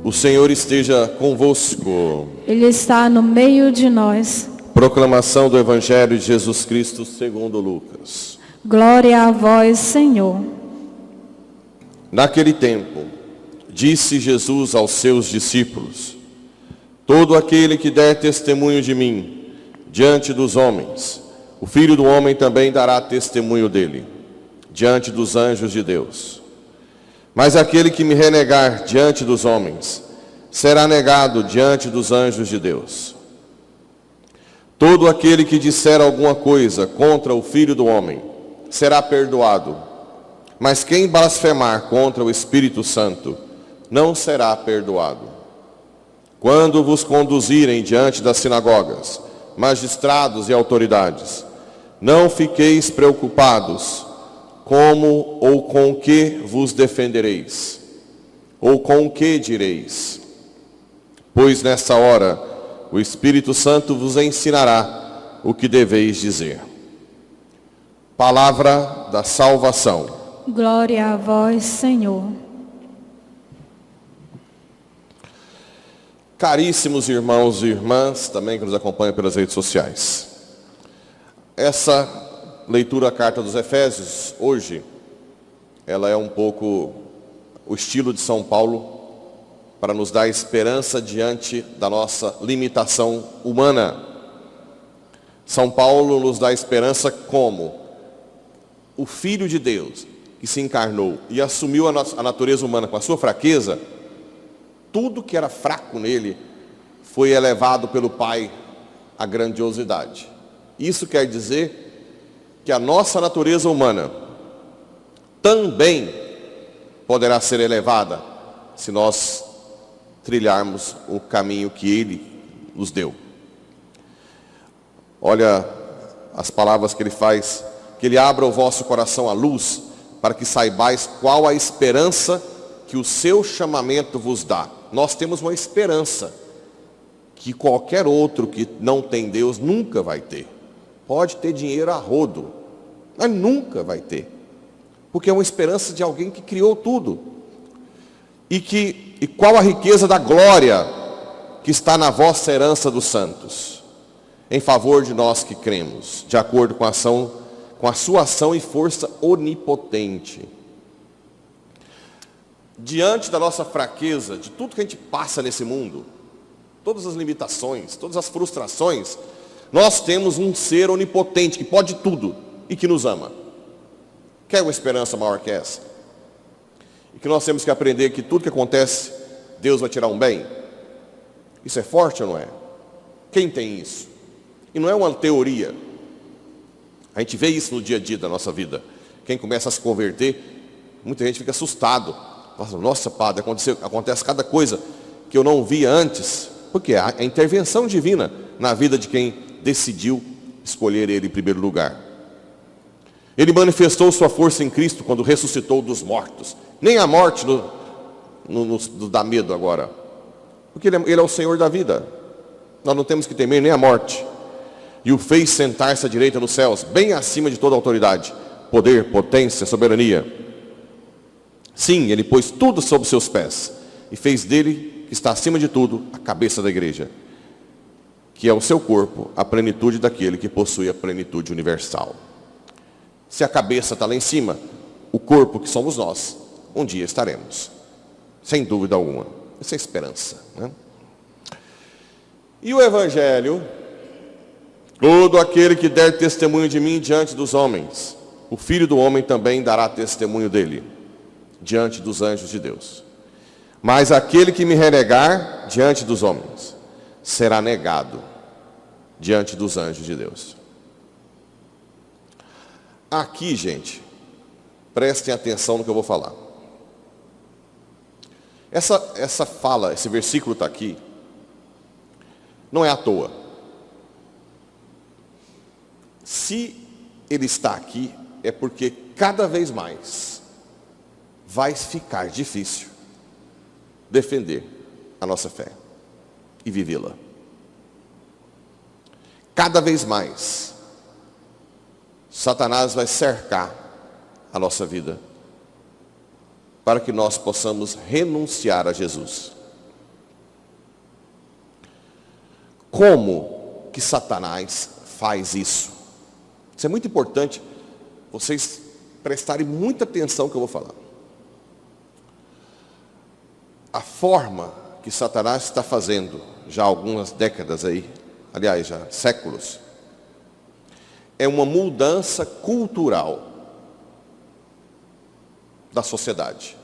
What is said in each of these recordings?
O Senhor esteja convosco. Ele está no meio de nós. Proclamação do Evangelho de Jesus Cristo segundo Lucas. Glória a vós, Senhor. Naquele tempo, disse Jesus aos seus discípulos: todo aquele que der testemunho de mim diante dos homens, o Filho do Homem também dará testemunho dele diante dos anjos de Deus. Mas aquele que me renegar diante dos homens, será negado diante dos anjos de Deus. Todo aquele que disser alguma coisa contra o Filho do Homem, será perdoado. Mas quem blasfemar contra o Espírito Santo, não será perdoado. Quando vos conduzirem diante das sinagogas, magistrados e autoridades, não fiqueis preocupados como ou com que vos defendereis, ou com que direis. Pois nessa hora o Espírito Santo vos ensinará o que deveis dizer. Palavra da salvação. Glória a vós, Senhor. Caríssimos irmãos e irmãs, também que nos acompanham pelas redes sociais. Essa leitura da Carta dos Efésios, hoje, ela é um pouco o estilo de São Paulo, para nos dar esperança diante da nossa limitação humana. São Paulo nos dá esperança como o Filho de Deus, que se encarnou e assumiu a natureza humana com a sua fraqueza, tudo que era fraco nele foi elevado pelo Pai à grandiosidade. Isso quer dizer que a nossa natureza humana também poderá ser elevada se nós trilharmos o caminho que Ele nos deu. Olha as palavras que Ele faz: que Ele abra o vosso coração à luz, para que saibais qual a esperança que o seu chamamento vos dá. Nós temos uma esperança que qualquer outro que não tem Deus nunca vai ter. Pode ter dinheiro a rodo, mas nunca vai ter. Porque é uma esperança de alguém que criou tudo. E qual a riqueza da glória que está na vossa herança dos santos, em favor de nós que cremos, de acordo com a sua ação e força onipotente. Diante da nossa fraqueza, de tudo que a gente passa nesse mundo, todas as limitações, todas as frustrações, nós temos um ser onipotente que pode tudo e que nos ama. Quer uma esperança maior que essa? E que nós temos que aprender que tudo que acontece, Deus vai tirar um bem. Isso é forte ou não é? Quem tem isso? E não é uma teoria. A gente vê isso no dia a dia da nossa vida. Quem começa a se converter, muita gente fica assustado. Fala: nossa, padre, acontece cada coisa que eu não via antes. Porque é a intervenção divina na vida de quem decidiu escolher Ele em primeiro lugar. Ele manifestou sua força em Cristo quando ressuscitou dos mortos. Nem a morte nos dá medo agora. Porque ele é o Senhor da vida. Nós não temos que temer nem a morte. E o fez sentar-se à direita nos céus, bem acima de toda autoridade, poder, potência, soberania. Sim, Ele pôs tudo sob seus pés e fez dele, que está acima de tudo, a cabeça da igreja, que é o seu corpo, a plenitude daquele que possui a plenitude universal. Se a cabeça está lá em cima, o corpo que somos nós, um dia estaremos, sem dúvida alguma. Essa é a esperança, né? E o Evangelho: todo aquele que der testemunho de mim diante dos homens, o Filho do Homem também dará testemunho dele diante dos anjos de Deus. Mas aquele que me renegar diante dos homens, será negado diante dos anjos de Deus. Aqui, gente, prestem atenção no que eu vou falar. Essa fala, esse versículo está aqui, não é à toa. Se ele está aqui, é porque cada vez mais vai ficar difícil defender a nossa fé e vivê-la. Cada vez mais, Satanás vai cercar a nossa vida para que nós possamos renunciar a Jesus. Como que Satanás faz isso? Isso é muito importante vocês prestarem muita atenção no que eu vou falar. A forma que Satanás está fazendo, já há algumas décadas aí, aliás, já séculos, é uma mudança cultural da sociedade.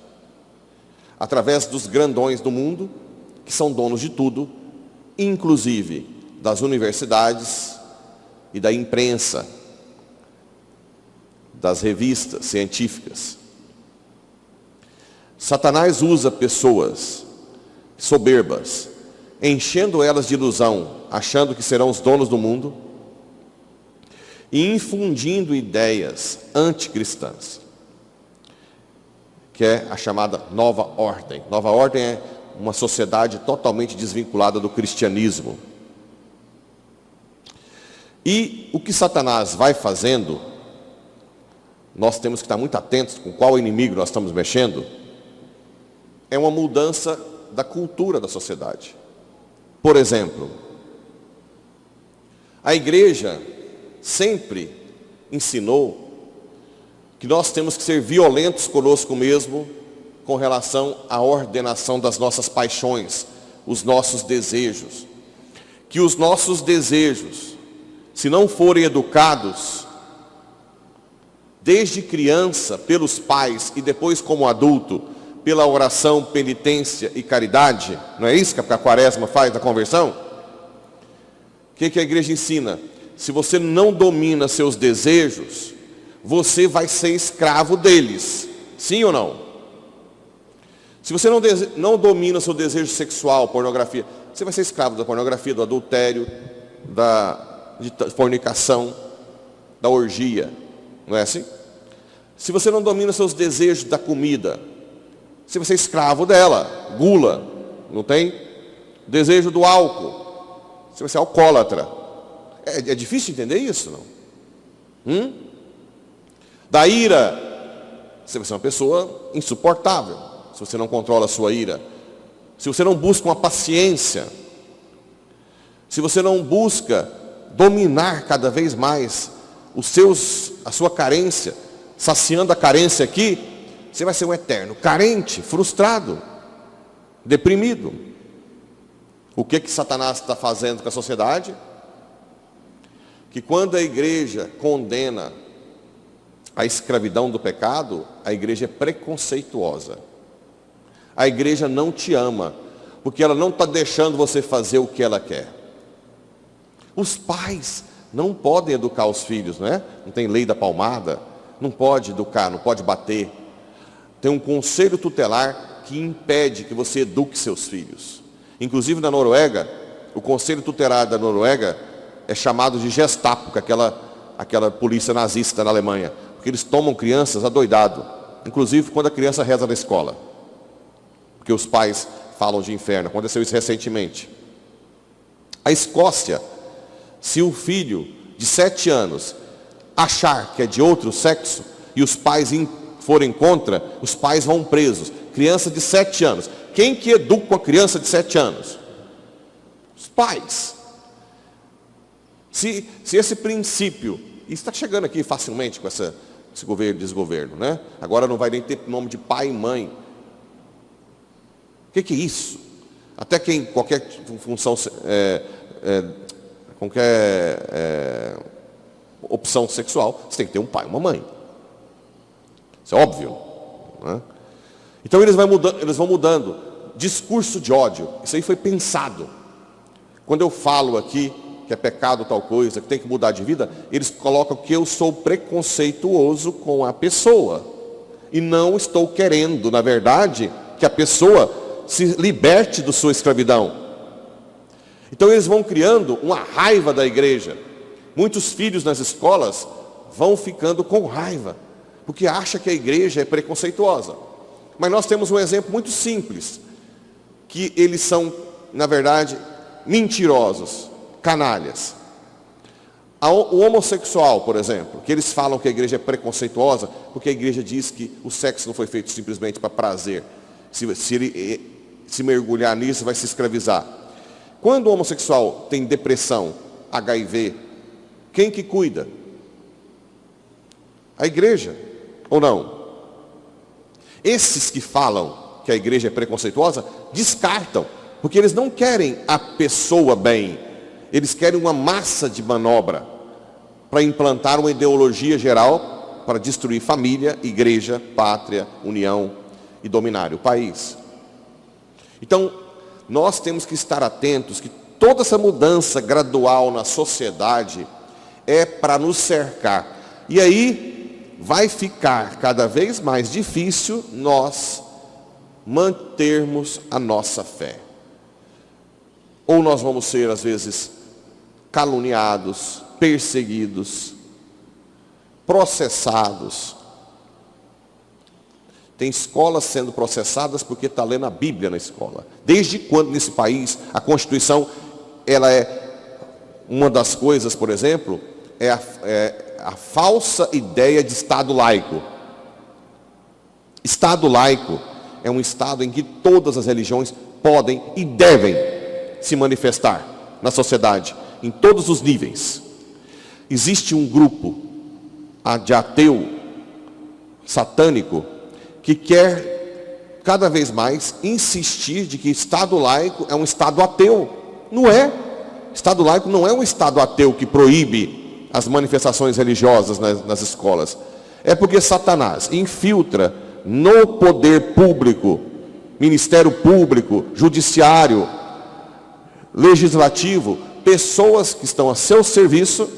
Através dos grandões do mundo, que são donos de tudo, inclusive das universidades e da imprensa, das revistas científicas. Satanás usa pessoas soberbas, enchendo elas de ilusão, achando que serão os donos do mundo, e infundindo ideias anticristãs, que é a chamada Nova Ordem. Nova Ordem é uma sociedade totalmente desvinculada do cristianismo. E o que Satanás vai fazendo, nós temos que estar muito atentos com qual inimigo nós estamos mexendo, é uma mudança da cultura da sociedade. Por exemplo, a igreja sempre ensinou que nós temos que ser violentos conosco mesmo com relação à ordenação das nossas paixões, os nossos desejos. Que os nossos desejos, se não forem educados desde criança pelos pais e depois como adulto, pela oração, penitência e caridade, não é isso que a quaresma faz da conversão? O que a igreja ensina? Se você não domina seus desejos, você vai ser escravo deles. Sim ou não? Se você não domina seu desejo sexual, pornografia, você vai ser escravo da pornografia, do adultério, de fornicação, da orgia. Não é assim? Se você não domina seus desejos da comida, você vai ser escravo dela. Gula, não tem? Desejo do álcool, você vai ser alcoólatra. É difícil entender isso, não? Da ira, você vai ser uma pessoa insuportável, se você não controla a sua ira. Se você não busca uma paciência, se você não busca dominar cada vez mais a sua carência, saciando a carência aqui, você vai ser um eterno carente, frustrado, deprimido. O que Satanás está fazendo com a sociedade? Que quando a igreja condena a escravidão do pecado, a igreja é preconceituosa. A igreja não te ama, porque ela não está deixando você fazer o que ela quer. Os pais não podem educar os filhos, não é? Não tem lei da palmada, não pode educar, não pode bater. Tem um conselho tutelar que impede que você eduque seus filhos. Inclusive na Noruega, o conselho tutelar da Noruega é chamado de Gestapo, que é aquela polícia nazista na Alemanha. Porque eles tomam crianças adoidado, inclusive quando a criança reza na escola. Porque os pais falam de inferno. Aconteceu isso recentemente. A Escócia, se o filho de 7 anos achar que é de outro sexo e os pais forem contra, os pais vão presos. Criança de 7 anos. Quem que educa uma criança de 7 anos? Os pais. Se esse princípio, e está chegando aqui facilmente com esse governo e desgoverno, né? Agora não vai nem ter nome de pai e mãe. O que é isso? Até quem, qualquer função, qualquer opção sexual, você tem que ter um pai e uma mãe. Isso é óbvio, né? Então eles vão mudando. Discurso de ódio, isso aí foi pensado. Quando eu falo aqui que é pecado tal coisa, que tem que mudar de vida, eles colocam que eu sou preconceituoso com a pessoa. E não estou querendo, na verdade, que a pessoa se liberte da sua escravidão. Então eles vão criando uma raiva da igreja. Muitos filhos nas escolas vão ficando com raiva, porque acham que a igreja é preconceituosa. Mas nós temos um exemplo muito simples, que eles são, na verdade, mentirosos, canalhas. O homossexual, por exemplo, que eles falam que a igreja é preconceituosa, porque a igreja diz que o sexo não foi feito simplesmente para prazer. Se ele se mergulhar nisso, vai se escravizar. Quando o homossexual tem depressão, HIV, quem que cuida? A igreja, ou não? Esses que falam que a igreja é preconceituosa, descartam, porque eles não querem a pessoa bem, eles querem uma massa de manobra para implantar uma ideologia geral para destruir família, igreja, pátria, união e dominar o país. Então, nós temos que estar atentos que toda essa mudança gradual na sociedade é para nos cercar. E aí vai ficar cada vez mais difícil nós mantermos a nossa fé. Ou nós vamos ser, às vezes, caluniados, perseguidos, processados. Tem escolas sendo processadas porque está lendo a Bíblia na escola. Desde quando nesse país a Constituição, ela é uma das coisas, por exemplo, é a falsa ideia de Estado laico. Estado laico é um Estado em que todas as religiões podem e devem se manifestar na sociedade, em todos os níveis. Existe um grupo de ateu satânico que quer cada vez mais insistir de que Estado laico é um Estado ateu. Não é. Estado laico não é um Estado ateu que proíbe as manifestações religiosas nas escolas. É porque Satanás infiltra no poder público, Ministério Público, Judiciário, Legislativo, pessoas que estão a seu serviço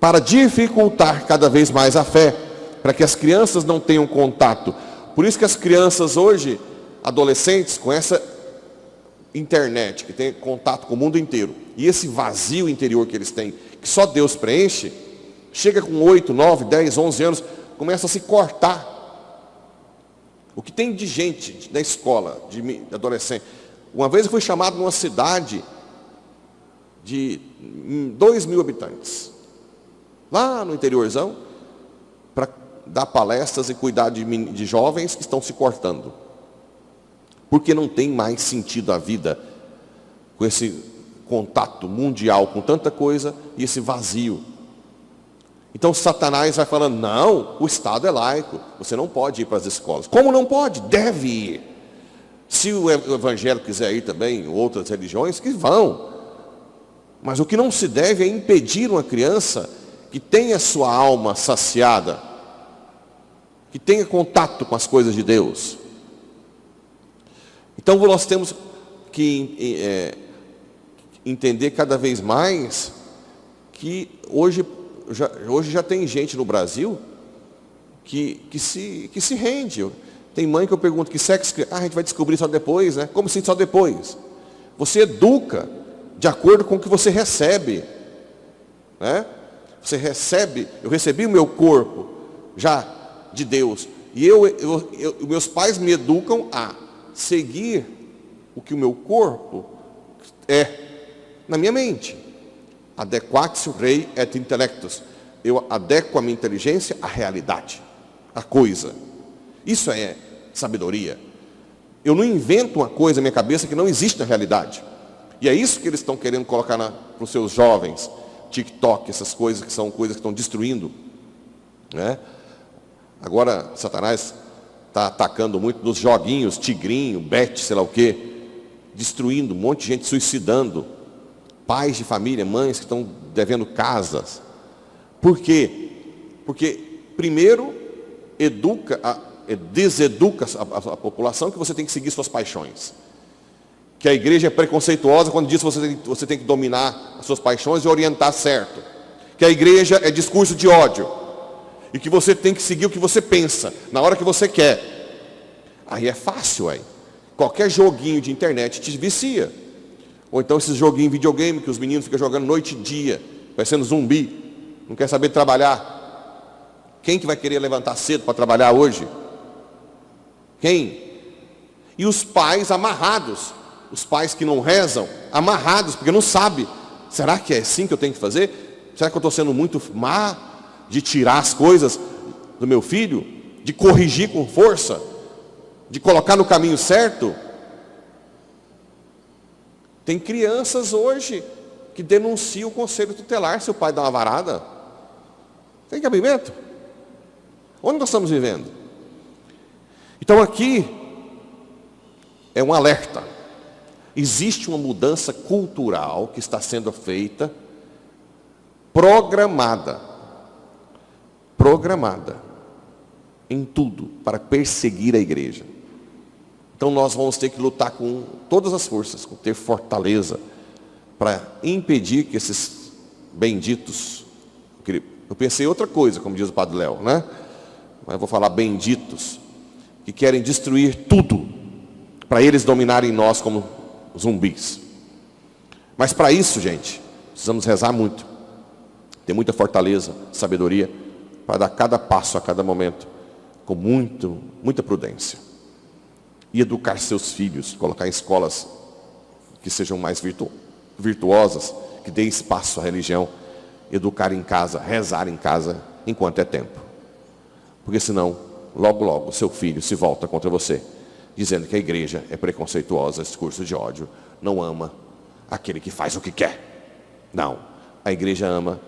para dificultar cada vez mais a fé, para que as crianças não tenham contato. Por isso que as crianças hoje, adolescentes, com essa internet, que tem contato com o mundo inteiro, e esse vazio interior que eles têm, que só Deus preenche, chega com 8, 9, 10, 11 anos, começa a se cortar. O que tem de gente na escola, de adolescente. Uma vez eu fui chamado numa cidade de 2.000 habitantes, lá no interiorzão, para dar palestras e cuidar de jovens que estão se cortando. Porque não tem mais sentido a vida com esse contato mundial com tanta coisa e esse vazio. Então Satanás vai falando, não, o Estado é laico, você não pode ir para as escolas. Como não pode? Deve ir. Se o evangelho quiser ir também, outras religiões, que vão. Mas o que não se deve é impedir uma criança que tenha sua alma saciada, que tenha contato com as coisas de Deus. Então nós temos que entender cada vez mais que hoje já tem gente no Brasil que se rende. Tem mãe que eu pergunto, que sexo que a gente vai descobrir só depois, né? Como assim só depois? Você educa de acordo com o que você recebe, né? Você recebe, eu recebi o meu corpo já de Deus, e meus pais me educam a seguir o que o meu corpo é na minha mente. Adequatio rei et intellectus. Eu adequo a minha inteligência à realidade, à coisa. Isso é sabedoria. Eu não invento uma coisa na minha cabeça que não existe na realidade. E é isso que eles estão querendo colocar para os seus jovens. TikTok, essas coisas que são coisas que estão destruindo, né? Agora Satanás está atacando muito nos joguinhos, tigrinho, bet, sei lá o quê, destruindo, um monte de gente suicidando, pais de família, mães que estão devendo casas. Por quê? Porque primeiro deseduca a população que você tem que seguir suas paixões. Que a igreja é preconceituosa quando diz que você tem que dominar as suas paixões e orientar certo. Que a igreja é discurso de ódio. E que você tem que seguir o que você pensa, na hora que você quer. Aí é fácil, qualquer joguinho de internet te vicia. Ou então esses joguinhos videogame que os meninos ficam jogando noite e dia, parecendo zumbi, não quer saber trabalhar. Quem que vai querer levantar cedo para trabalhar hoje? Quem? E os pais amarrados, os pais que não rezam, amarrados, porque não sabem. Será que é assim que eu tenho que fazer? Será que eu estou sendo muito má de tirar as coisas do meu filho? De corrigir com força? De colocar no caminho certo? Tem crianças hoje que denunciam o conselho tutelar se o pai dá uma varada. Tem cabimento? Onde nós estamos vivendo? Então aqui é um alerta. Existe uma mudança cultural que está sendo feita, programada em tudo para perseguir a igreja. Então nós vamos ter que lutar com todas as forças, com ter fortaleza, para impedir que esses benditos, eu pensei outra coisa, como diz o Padre Léo, né? Mas eu vou falar benditos, que querem destruir tudo, para eles dominarem nós como zumbis. Mas para isso, gente, precisamos rezar muito, ter muita fortaleza, sabedoria, para dar cada passo a cada momento, com muita prudência. E educar seus filhos, colocar em escolas que sejam mais virtuosas, que deem espaço à religião, educar em casa, rezar em casa, enquanto é tempo. Porque senão, logo logo, seu filho se volta contra você, dizendo que a igreja é preconceituosa, discurso de ódio, não ama aquele que faz o que quer. Não, a igreja ama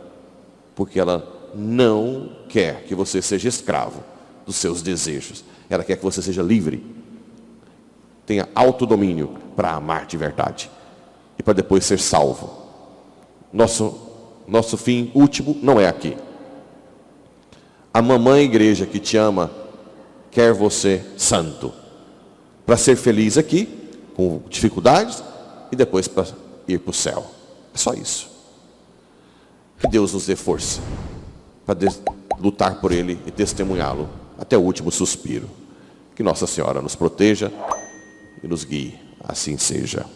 porque ela não quer que você seja escravo dos seus desejos. Ela quer que você seja livre, tenha autodomínio para amar de verdade e para depois ser salvo. Nosso fim último não é aqui. A mamãe igreja que te ama quer você santo, para ser feliz aqui, com dificuldades, e depois para ir para o céu. É só isso. Que Deus nos dê força para lutar por Ele e testemunhá-lo até o último suspiro. Que Nossa Senhora nos proteja e nos guie. Assim seja.